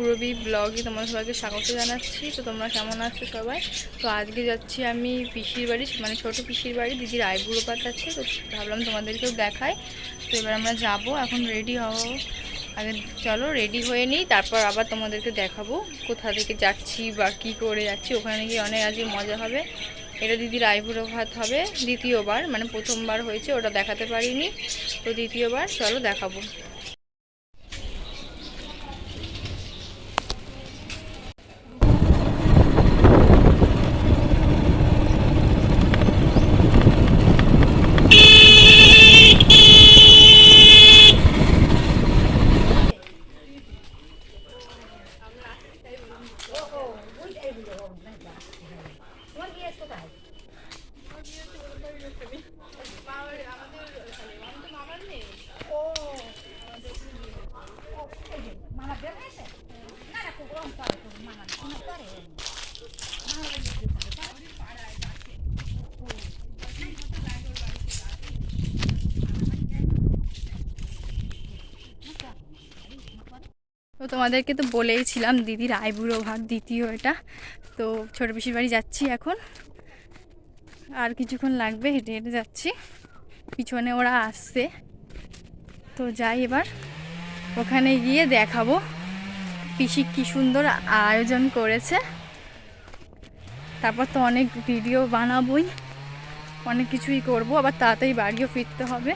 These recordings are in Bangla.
পুরবী ব্লগে তোমাদের সবাইকে স্বাগত জানাচ্ছি। তো তোমরা কেমন আছো সবাই? তো আজকে যাচ্ছি আমি পিসির বাড়ি, মানে ছোটো পিসির বাড়ি। দিদির আইবুড়ো পাট আছে, তো ভাবলাম তোমাদেরকেও দেখাই। তো এবার আমরা যাব, এখন রেডি হবো। আগে চলো রেডি হয়ে নিই, তারপর আবার তোমাদেরকে দেখাবো কোথা থেকে যাচ্ছি বা কী করে যাচ্ছি। ওখানে গিয়ে অনেক আজকে মজা হবে। এটা দিদির আইবুড়ো ভাত হবে দ্বিতীয়বার, মানে প্রথমবার হয়েছে ওটা দেখাতে পারিনি, তো দ্বিতীয়বার চলো দেখাবো। তো তোমাদেরকে তো বলেইছিলাম দিদির আইবুড়ো ভাত দ্বিতীয় এটা। তো ছোটো পিসির বাড়ি যাচ্ছি এখন, আর কিছুক্ষণ লাগবে, হেঁটে হেঁটে যাচ্ছি। পিছনে ওরা আসছে, তো যাই এবার ওখানে গিয়ে দেখাবো পিসি কি সুন্দর আয়োজন করেছে। তারপর তো অনেক ভিডিও বানাবোই, অনেক কিছুই করবো, আবার তাড়াতাড়ি বাড়িও ফিরতে হবে।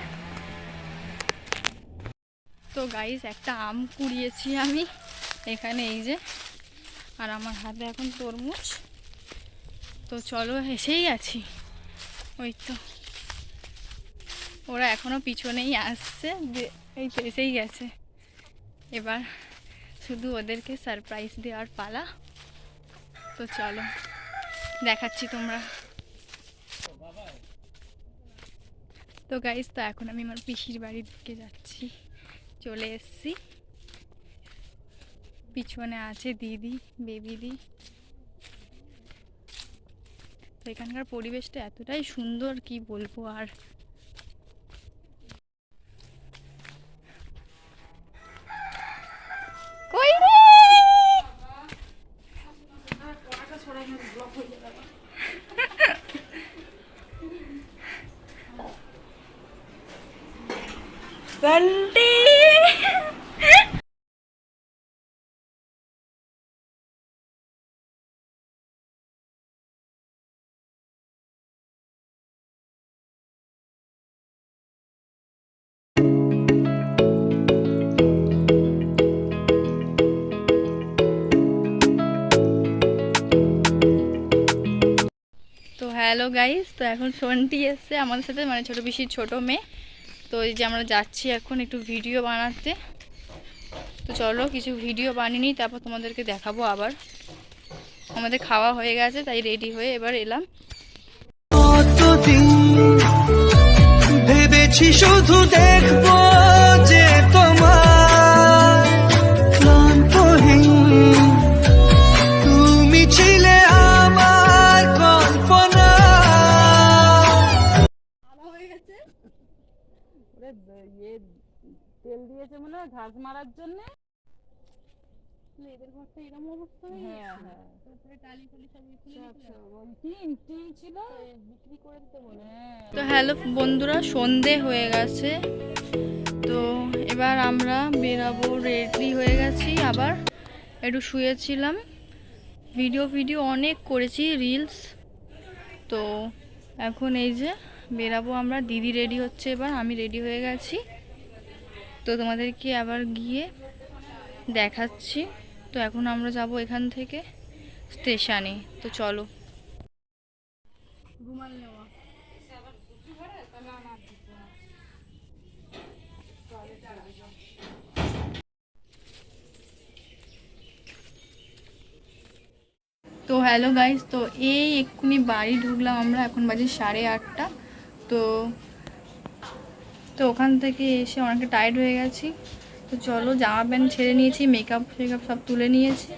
তো গাইস একটা আম কুড়িয়েছি আমি এখানে, এই যে, আর আমার হাতে এখন তরমুজ। তো চলো এসেই গেছি, ওই তো ওরা এখনো পিছনেই আসছে, এই তো এসেই গেছে। এবার শুধু ওদেরকে সারপ্রাইজ দেওয়ার পালা। তো চলো দেখাচ্ছি তোমরা। তো গাইস তো এখন আমি আমার পিসির বাড়ির দিকে যাচ্ছি, চলে এসছি। পিছনে আছে দিদি, বেবিদি। তো এখানকার পরিবেশটা এতটাই সুন্দর, কি বলবো আর। কই রে সান্টি। তো হ্যালো গাইস, তো এখন সন্টি এসছে আমাদের সাথে, মানে ছোটো পিসির ছোটো মেয়ে। তো এই যে আমরা যাচ্ছি এখন একটু ভিডিও বানাতে। তো চলো কিছু ভিডিও বানিয়ে নিই, তারপর তোমাদেরকে দেখাবো আবার। আমাদের খাওয়া হয়ে গেছে, তাই রেডি হয়ে এবার এলাম। ভেবেছি শুধু দেখবো যে তোমার তুমি ছিলে আমার কল্পনা। হয়ে গেছে, তেল দিয়েছে মনে হয় ঘাস মারার জন্য। এদের ঘরটা এরকম অবস্থা হয়ে গেছে। তারপরে টালি ফালি সব ছিল, বিক্রি করে দিতে বলে। তো হ্যালো বন্ধুরা, সন্ধে হয়ে গেছে। তো এবার আমরা বেরাবো, রেডি হয়ে গেছি। আবার একটু শুয়েছিলাম, ভিডিও অনেক করেছি, রিলস। তো এখন এই যে বেরাবো আমরা। দিদি রেডি হচ্ছে, এবার আমি রেডি হয়ে গেছি। তো তোমাদেরকে আবার গিয়ে দেখাচ্ছি। তো এখন আমরা যাব এখান থেকে স্টেশনে। তো চলো। তো হ্যালো গাইস, তো এই এক্ষুনি বাড়ি ঢুকলাম আমরা, এখন বাজে 8:30। তো তো ওখান থেকে এসে অনেকটা টায়ার্ড হয়ে গেছি। তো চলো জামা প্যান্ট ছেড়ে নিয়েছি, মেকআপ সব তুলে নিয়েছি।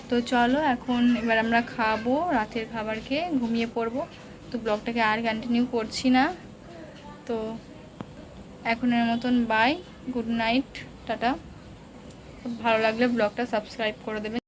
তো চলো এখন এবার আমরা খাবো, রাতের খাবার খেয়ে ঘুমিয়ে পড়বো। তো ব্লগটাকে আর কন্টিনিউ করছি না। তো এখনের মতন বাই, গুড নাইট, টাটা। ভালো লাগলে ব্লগটা সাবস্ক্রাইব করে দেবেন।